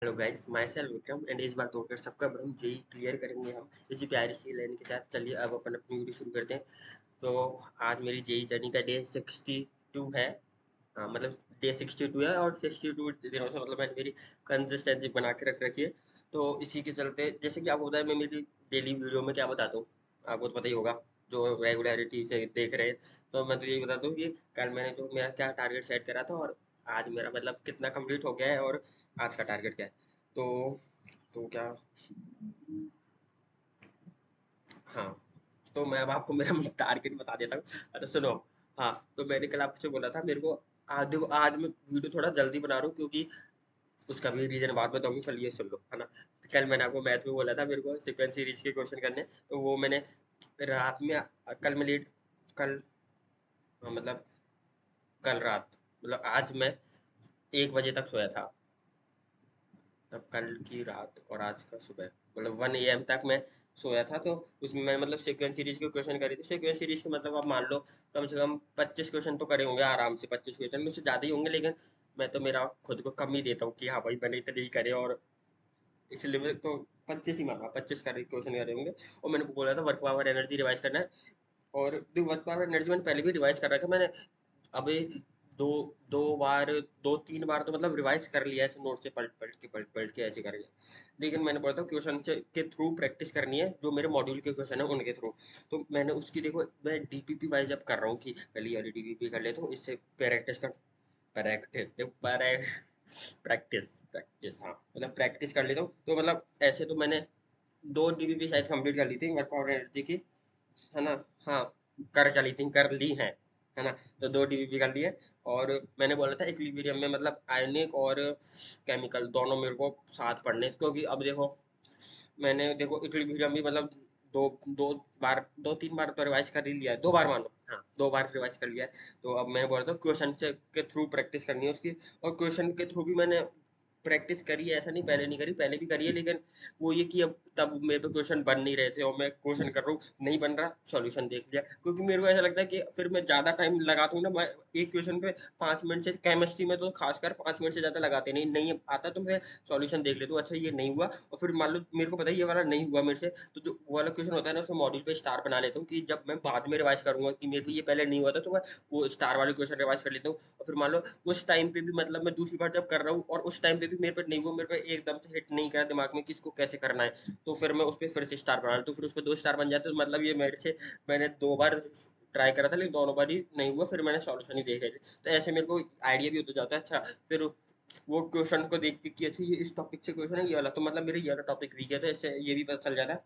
Hello guys, my self Vikram and इस बार तोड़कर सबका भ्रम जेई क्लियर करेंगे हम इसी प्यारी सी लाइन के साथ। चलिए अब अपन अपनी वीडियो शुरू करते हैं। तो आज मेरी जेई जर्नी का डे 62 है। हाँ मतलब डे 62 है और 62 दिनों से मतलब मैंने मेरी कंसिस्टेंसी बना के रख रखी है। तो इसी के चलते जैसे कि आपको पता है मैं मेरी डेली वीडियो में क्या बताता हूँ, आपको तो पता ही होगा जो रेगुलरिटी से देख रहे हैं। तो मैं तो यही बताता हूँ कि कल मैंने जो मेरा क्या टारगेट सेट करा था और आज मेरा मतलब कितना कंप्लीट हो गया है और आज का टारगेट क्या है। तो क्या, हाँ, तो मैं अब आपको मेरा टारगेट बता देता हूँ। अरे सुनो, हाँ, तो मैंने कल आपसे बोला था मेरे को आज देखो, आज मैं वीडियो थोड़ा जल्दी बना रहा हूँ क्योंकि उसका भी रीजन बाद में बताऊंगी, कल ये सुन लो, है ना। तो कल मैंने आपको मैथ में बोला था मेरे को सीक्वेंस सीरीज के क्वेश्चन करने, तो वो मैंने रात में कल मैं लेट, कल, हाँ, मतलब कल रात, मतलब आज मैं 1 बजे तक सोया था, तब कल की रात और आज का सुबह मतलब 1 AM तक मैं सोया था। तो उसमें मैं मतलब सीक्वेंस सीरीज के क्वेश्चन करे थे। सीक्वेंस सीरीज के मतलब आप मान लो कम से कम 25 क्वेश्चन तो करे होंगे आराम से, 25 क्वेश्चन मुझसे ज़्यादा ही होंगे, लेकिन मैं तो मेरा खुद को कम ही देता हूँ कि हाँ भाई मैंने इतने ही करे, और इसलिए मैं तो 25 ही माना, 25 करे क्वेश्चन करे होंगे। और मैंने बोला था वर्क पावर एनर्जी रिवाइज करना है, और वर्क पावर एनर्जी मैंने पहले भी रिवाइज कर रखा है मैंने। अभी दो दो बार, 2-3 बार तो मतलब रिवाइज कर लिया ऐसे नोट से पलट पलट के ऐसे करके। लेकिन मैंने बोला था क्वेश्चन से के थ्रू प्रैक्टिस करनी है, जो मेरे मॉड्यूल के क्वेश्चन है उनके थ्रू। तो मैंने उसकी देखो मैं डीपीपी वाइज अब कर रहा हूँ कि पहले वाली डीपीपी कर लेता हूँ, इससे प्रैक्टिस कर, प्रैक्टिस प्रैक्टिस प्रैक्टिस, हाँ मतलब प्रैक्टिस कर लेता हूँ। तो मतलब ऐसे तो मैंने 2 डीबीपी शायद कंप्लीट कर ली थी वर्कआउट एनर्जी की, है ना। हाँ, कर चली थी, कर ली है ना। तो 2 डीबीपी कर लिए। और मैंने बोला था इक्विलिब्रियम में मतलब आयनिक और केमिकल दोनों मेरे को साथ पढ़ने, क्योंकि अब देखो मैंने देखो इक्विलिब्रियम भी मतलब दो दो बार, 2-3 बार तो रिवाइज कर ही लिया है, 2 बार मानो, हाँ 2 बार रिवाइज कर लिया है। तो अब मैंने बोला था क्वेश्चन के थ्रू प्रैक्टिस करनी है उसकी। और क्वेश्चन के थ्रू भी मैंने प्रैक्टिस करी है, ऐसा नहीं पहले नहीं करी, पहले भी करी है, लेकिन वो ये कि अब तब मेरे पे क्वेश्चन बन नहीं रहे थे और मैं क्वेश्चन कर रहा हूँ नहीं बन रहा, सॉल्यूशन देख लिया। क्योंकि मेरे को ऐसा लगता है कि फिर मैं ज़्यादा टाइम लगाता हूँ ना, मैं एक क्वेश्चन पे 5 मिनट से, केमिस्ट्री में तो खासकर 5 मिनट से ज़्यादा लगाते नहीं, नहीं आता तो मैं सॉल्यूशन देख लेता हूँ, अच्छा ये नहीं हुआ, और फिर मान लो मेरे को पता है ये वाला नहीं हुआ मेरे से, तो जो वो वाला क्वेश्चन होता है ना उसमें मॉड्यूल पे स्टार बना लेता हूँ कि जब मैं बाद में रिवाइज करूंगा कि मेरे को ये पहले नहीं हुआ था, तो मैं वो स्टार वाले क्वेश्चन रिवाइज कर लेता हूँ। और फिर मान लो उस टाइम पे भी मतलब मैं दूसरी बार जब कर रहा हूँ और उस टाइम पे भी मेरे पे नहीं हुआ, मेरे पे एकदम से हिट नहीं करा दिमाग में कि इसको कैसे करना है, तो फिर मैं उस पर फिर से स्टार बना लेता हूँ, फिर उस पर 2 स्टार बन जाते हैं। तो मतलब ये मेरे से मैंने 2 बार ट्राई करा था लेकिन दोनों बार ही नहीं हुआ, फिर मैंने सॉल्यूशन ही देखे थे। तो ऐसे मेरे को आइडिया भी होता जाता है। अच्छा, फिर वो क्वेश्चन को देख के कि अच्छा ये इस टॉपिक से क्वेश्चन है ये वाला, तो मतलब मेरे ये वाला टॉपिक वीक है, तो इससे ये भी पता चल जाता है।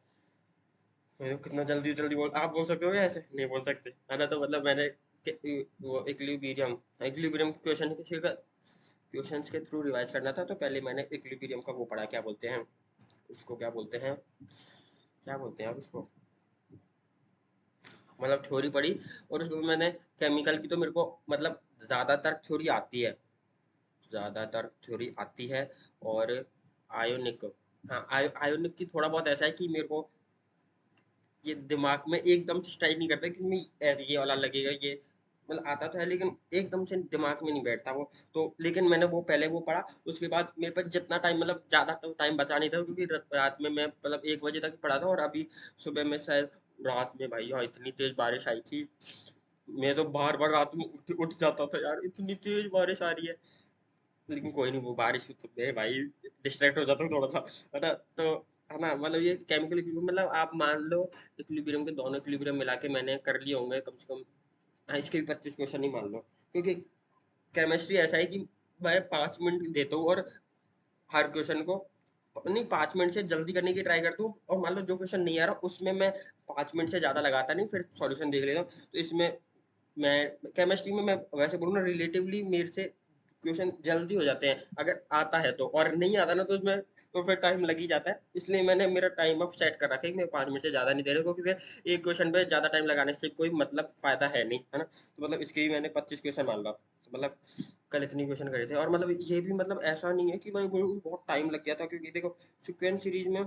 मैं तो कितना जल्दी जल्दी बोल, आप बोल सकते हो क्या ऐसे? नहीं बोल सकते, है ना। तो मतलब मैंने वो इक्विलिब्रियम, इक्विलिब्रियम क्वेश्चन के क्वेश्चंस के थ्रू रिवाइज करना था। तो पहले मैंने इक्विलिब्रियम का वो पढ़ा, क्या बोलते हैं उसको, क्या बोलते हैं, क्या बोलते हैं आप उसको, मतलब थ्योरी पढ़ी। और उसमें मैंने केमिकल की तो मेरे को मतलब ज़्यादातर थ्योरी आती है, ज़्यादातर थ्योरी आती है। और आयोनिक, हाँ आयोनिक की थोड़ा बहुत ऐसा है कि मेरे को ये दिमाग में एकदम से स्ट्राइक नहीं करता कि मैं ये वाला लगेगा ये, मतलब आता तो है लेकिन एकदम से दिमाग में नहीं बैठता वो। तो लेकिन मैंने वो पहले वो पढ़ा, उसके बाद मेरे पास जितना टाइम मतलब ज़्यादा तो टाइम बचा नहीं था, क्योंकि रात में मैं मतलब 1 बजे तक पढ़ा था, और अभी सुबह में शायद रात में भाई यहाँ इतनी तेज बारिश आई थी, मैं तो बार बार रात में उठ उठ जाता था यार, इतनी तेज बारिश आ रही है। लेकिन कोई नहीं, वो बारिश तो है भाई, डिस्ट्रैक्ट हो जाता हूँ थोड़ा सा, है ना। तो है ना, मतलब ये केमिकल इक्विलिब्रियम मतलब आप मान लो इक्विलिब्रियम के दोनों इक्विलिब्रियम मिला के मैंने कर लिए होंगे कम से कम, हाँ इसके भी 25 क्वेश्चन ही मान लो। क्योंकि केमिस्ट्री ऐसा है कि मैं 5 मिनट देता हूँ और हर क्वेश्चन को नहीं 5 मिनट से जल्दी करने की ट्राई करता हूँ, और मान लो जो क्वेश्चन नहीं आ रहा उसमें मैं 5 मिनट से ज़्यादा लगाता नहीं, फिर सॉल्यूशन देख लेता हूँ। तो इसमें मैं केमिस्ट्री में मैं वैसे बोलूँ ना, रिलेटिवली मेरे से क्वेश्चन जल्दी हो जाते हैं अगर आता है तो, और नहीं आता ना तो उसमें तो फिर टाइम लग ही जाता है। इसलिए मैंने मेरा टाइम अब सेट कर रखा है कि मैं 5 मिनट से ज़्यादा नहीं दे रहा, क्योंकि फिर एक क्वेश्चन पे ज़्यादा टाइम लगाने से कोई मतलब फ़ायदा है नहीं, है ना। तो मतलब इसके भी मैंने 25 क्वेश्चन मान ला, तो मतलब कल इतनी क्वेश्चन करे थे। और मतलब ये भी मतलब ऐसा नहीं है कि भाई बहुत टाइम लग गया था, क्योंकि देखो सीक्वेंस सीरीज में,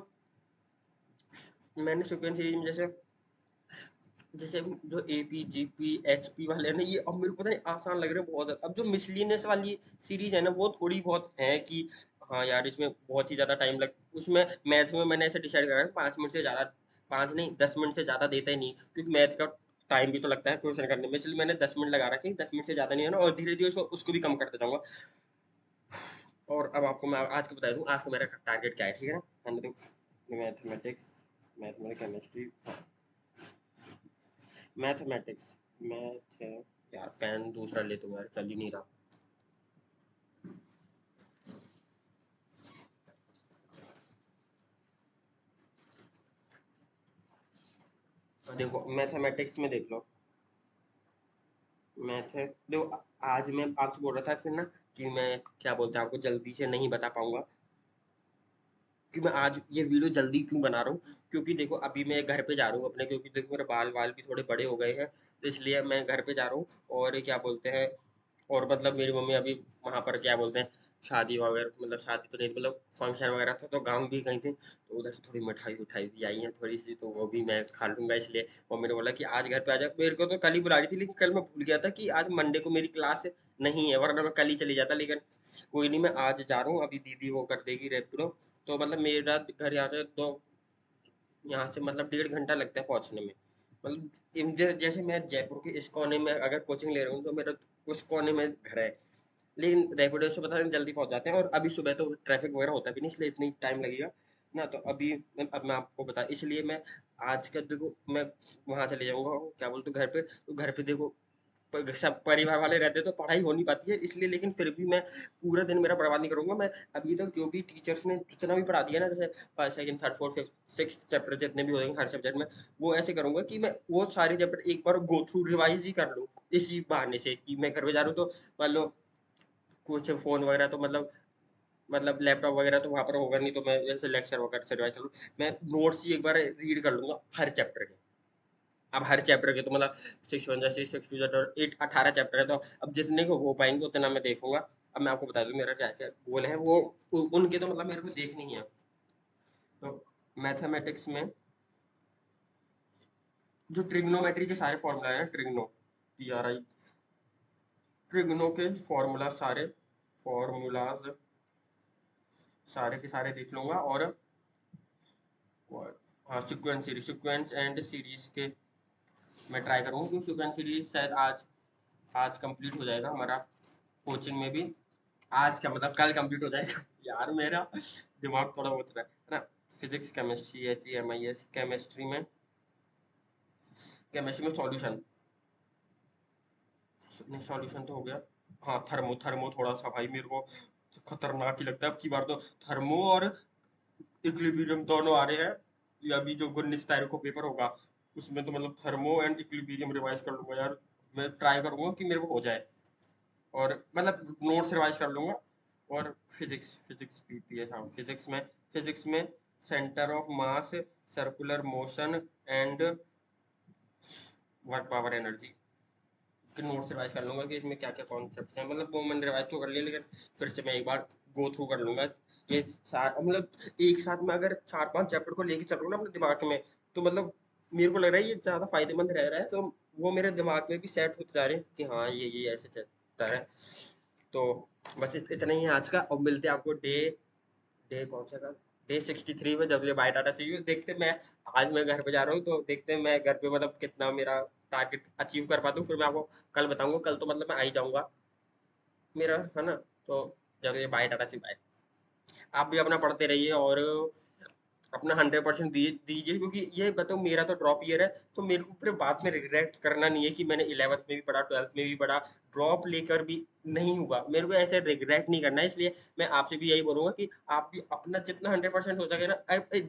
मैंने सीक्वेंस सीरीज में जैसे जैसे जो एपी जीपी एचपी वाले हैं ना, ये अब मेरे को पता नहीं आसान लग रहे हैं बहुत ज्यादा। अब जो मिसलिनियस वाली सीरीज है ना वो थोड़ी बहुत है कि हाँ यार, इसमें बहुत ही ज़्यादा टाइम लग उसमें मैथ्स में मैंने ऐसे डिसाइड करा है 5 मिनट से ज़्यादा, 5 नहीं 10 मिनट से ज़्यादा देता ही नहीं, क्योंकि मैथ का टाइम भी तो लगता है क्वेश्चन करने में, इसलिए मैंने 10 मिनट लगा रखे हैं, 10 मिनट से ज़्यादा नहीं है ना, और धीरे-धीरे उसको भी कम करते जाऊँगा। और अब आपको मैं आज का बता दूँ, आज का मेरा टारगेट क्या है, ठीक है ना? मैथमेटिक्स, केमिस्ट्री, मैथमेटिक्स, मैथ है यार, पेन दूसरा ले तुम यार, चल ही नहीं रहा। देखो मैथमेटिक्स में देख लो, मैथ है देखो, आज मैं आपसे बोल रहा था फिर ना कि मैं क्या बोलते हैं आपको जल्दी से नहीं बता पाऊंगा कि मैं आज ये वीडियो जल्दी क्यों बना रहा हूँ, क्योंकि देखो अभी मैं घर पे जा रहा हूँ अपने, क्योंकि देखो मेरे बाल वाल भी थोड़े बड़े हो गए हैं, तो इसलिए मैं घर पे जा रहा हूँ। और क्या बोलते हैं, और मतलब मेरी मम्मी अभी वहाँ पर क्या बोलते हैं, शादी वगैरह, मतलब शादी तो नहीं, मतलब फंक्शन वगैरह था, तो गाँव भी गई थी, तो उधर से थोड़ी मिठाई उठाई भी आई है थोड़ी सी, तो वो भी मैं खा लूंगा, इसलिए मम्मी ने बोला कि आज घर पे आ जा। मेरे को तो कल ही बुला रही थी, लेकिन कल मैं भूल गया था कि आज मंडे को मेरी क्लास नहीं है, वरना मैं कल ही चली जाता, लेकिन कोई नहीं, मैं आज जा रहा हूँ, अभी दीदी वो कर देगी रेपिडो। तो मतलब मेरा घर यहाँ से दो, यहाँ से मतलब 1.5 घंटा लगता है पहुँचने में। मतलब जैसे मैं जयपुर के इस कोने में अगर कोचिंग ले रहा हूँ, तो मेरा उस कोने में घर है, लेकिन रैपिडो से पता नहीं जल्दी पहुँच जाते हैं, और अभी सुबह तो ट्रैफिक वगैरह होता भी नहीं, इसलिए इतनी टाइम लगेगा ना। तो अभी अब मैं आपको बता, इसलिए मैं आज का देखो मैं वहाँ चले जाऊँगा, क्या बोलते घर पे, तो घर पे देखो सब परिवार वाले रहते तो पढ़ाई हो नहीं पाती है, इसलिए, लेकिन फिर भी मैं पूरा दिन मेरा बर्बाद नहीं करूंगा। मैं अभी तक जो भी टीचर्स ने जितना भी पढ़ा दिया ना, जैसे first second third fourth fifth sixth chapter जितने भी होंगे हर सब्जेक्ट में, वो ऐसे करूंगा कि मैं वो सारे चैप्टर एक बार गो थ्रू रिवाइज ही कर लूँ, इसी बहाने से कि मैं घर पे जा रहा हूँ, तो मान लो कुछ फोन वगैरह तो मतलब लैपटॉप वगैरह तो वहां पर होगा नहीं, तो मैं जैसे लेक्चर वगैरह से रिवाइज करूँ, मैं नोट्स ही एक बार रीड कर लूंगा हर चैप्टर के। अब हर चैप्टर के तो मतलब 6 1 6 6 2 8 18 चैप्टर है, तो अब जितने को हो पाएंगे उतना मैं देखूंगा। अब मैं आपको बता दूं मेरा क्या क्या गोल है, वो उनके तो मतलब मेरे को देखनी ही है। तो मैथमेटिक्स में जो ट्रिग्नोमेट्री के सारे फॉर्मूला हैं, TRI, ट्रिग्नो के फॉर्मूलाज सारे के सारे देख लूंगा। और हाँ, सीक्वेंस एंड सीरीज के मैं ट्राई करूंगा, क्योंकि सीक्वेंस सीरीज शायद आज आज कंप्लीट हो जाएगा हमारा कोचिंग में भी। आज क्या मतलब कल कंप्लीट हो जाएगा यार, मेरा दिमाग थोड़ा बहुत रहा है ना। फिजिक्स, केमिस्ट्री, HEMIS, केमिस्ट्री में सॉल्यूशन, नहीं सॉल्यूशन तो हो गया। हाँ, थर्मो थर्मो थोड़ा सा भाई मेरे को खतरनाक ही लगता है, अब की बार तो थर्मो और इक्विलिब्रियम दोनों आ रहे हैं। ये अभी जो 19 तारीख को पेपर होगा, उसमें तो मतलब थर्मो एंड इक्विलिब्रियम रिवाइज कर लूंगा यार। मैं ट्राई करूंगा कि मेरे को हो जाए, और मतलब नोट्स रिवाइज कर लूंगा। और फिजिक्स पीपीएस, हाँ फिजिक्स में centre of mass, circular motion and work power energy के नोट्स रिवाइज कर लूंगा कि इसमें क्या क्या कॉन्सेप्ट हैं, मतलब वो मैंने रिवाइज तो कर लिया, लेकिन फिर से मैं एक बार गो थ्रू कर लूंगा। ये मतलब एक साथ में अगर 4 5 चैप्टर को लेके चल रहा हूँ ना अपने दिमाग में, तो मतलब मेरे को लग रहा है ये ज्यादा फायदेमंद रह रहा है, तो वो मेरे दिमाग में भी सेट होते जा रहे हैं कि हाँ ये ऐसे चलता है। तो बस इतना ही है आज का, और मिलते हैं आपको डे डे कौन सा था, डे 63 में, जब ये बाय टाटा सी यू देखते हैं। मैं आज मैं घर पे जा रहा हूँ, तो देखते हैं मैं घर पे मतलब कितना मेरा टारगेट अचीव कर पाता हूँ, फिर मैं आपको कल बताऊंगा। कल तो मतलब मैं आ ही जाऊंगा मेरा, है ना? तो जब ये बाय टाटा सी बाय, आप भी अपना पढ़ते रहिए और अपना 100% दीजिए, क्योंकि ये बताओ मेरा तो ड्रॉप ईयर है, तो मेरे को फिर बाद में रिग्रेट करना नहीं है कि मैंने 11th में भी पढ़ा, 12th में भी पढ़ा, ड्रॉप लेकर भी नहीं हुआ, मेरे को ऐसे रिग्रेट नहीं करना है। इसलिए मैं आपसे भी यही बोलूंगा कि आप भी अपना जितना 100% हो सके ना,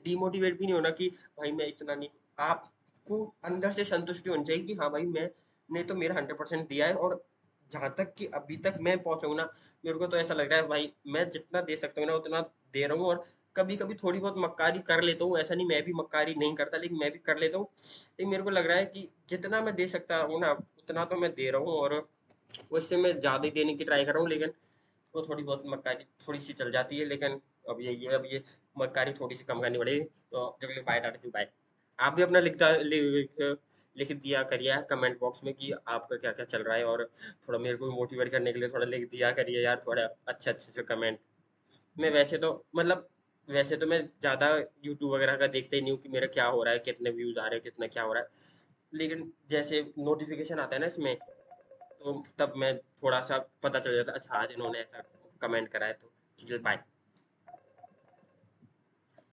डिमोटिवेट भी नहीं होना कि भाई मैं इतना नहीं, आपको अंदर से संतुष्टि होनी चाहिए कि हाँ भाई मैंने तो मेरा 100% दिया है, और जहाँ तक कि अभी तक मैं पहुंचा हूं ना, मेरे को तो ऐसा लग रहा है भाई मैं जितना दे सकता हूँ ना उतना दे रहा हूँ। और कभी कभी थोड़ी बहुत मक्कारी कर लेता हूँ, ऐसा नहीं मैं भी मक्कारी नहीं करता, लेकिन मैं भी कर लेता हूँ। लेकिन मेरे को लग रहा है कि जितना मैं दे सकता हूँ ना उतना तो मैं दे रहा हूँ, और उससे मैं ज़्यादा ही देने की ट्राई कर रहा हूँ, लेकिन वो थोड़ी बहुत मक्कारी थोड़ी सी चल जाती है। लेकिन अब ये मक्कारी थोड़ी सी कम करनी पड़ेगी। तो जब बाय टाटा सी बाय, आप भी अपना लिख दिया करिए कमेंट बॉक्स में कि आपका क्या क्या चल रहा है, और थोड़ा मेरे को मोटिवेट करने के लिए थोड़ा लिख दिया करिए यार, थोड़ा अच्छे अच्छे से कमेंट। मैं वैसे तो मतलब वैसे तो मैं ज़्यादा यूट्यूब वगैरह का देखता ही नहीं हूँ कि मेरा क्या हो रहा है, कितने व्यूज़ आ रहे हैं, कितना क्या हो रहा है। लेकिन जैसे नोटिफ़िकेशन आता है ना इसमें, तो तब मैं थोड़ा-सा पता चल जाता है, अच्छा आज इन्होंने ऐसा कमेंट करा है तो चल बाय।